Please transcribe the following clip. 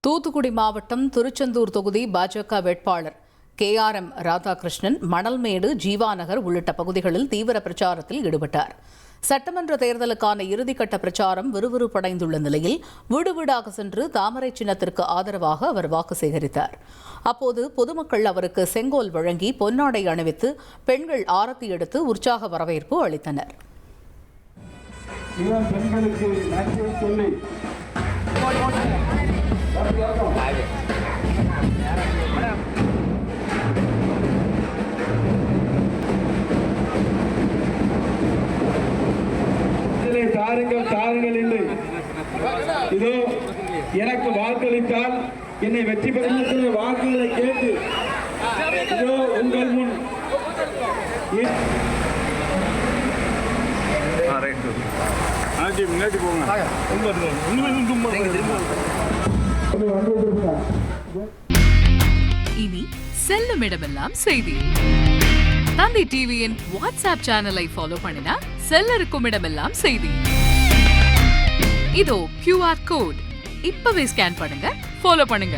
தூத்துக்குடி மாவட்டம் திருச்செந்தூர் தொகுதி பாஜக வேட்பாளர் KRM ராதாகிருஷ்ணன் மணல்மேடு ஜீவாநகர் உள்ளிட்ட பகுதிகளில் தீவிர பிரச்சாரத்தில் ஈடுபட்டார். சட்டமன்ற தேர்தலுக்கான இறுதிக்கட்ட பிரச்சாரம் விறுவிறுப்படைந்துள்ள நிலையில் வீடு வீடாக சென்று தாமரை சின்னத்திற்கு ஆதரவாக அவர் வாக்கு சேகரித்தார். அப்போது பொதுமக்கள் அவருக்கு செங்கோல் வழங்கி பொன்னாடை அணிவித்து பெண்கள் ஆரத்தி எடுத்து உற்சாக வரவேற்பு அளித்தனர். தாருங்கள் என்று இதோ எனக்கு வாக்களித்தால் என்னை வெற்றி பெறுகின்ற வாக்குகளை கேட்டு இதோ உங்கள் முன் இனி செல்லும் இடமெல்லாம் செய்தி. தந்தி டிவியின் வாட்ஸ்அப் சேனலை ஃபாலோ பண்ணினா செல்லருக்கும் இடமெல்லாம் செய்தி. இதோ QR கோட் இப்பவே ஸ்கேன் பண்ணுங்க, ஃபாலோ பண்ணுங்க.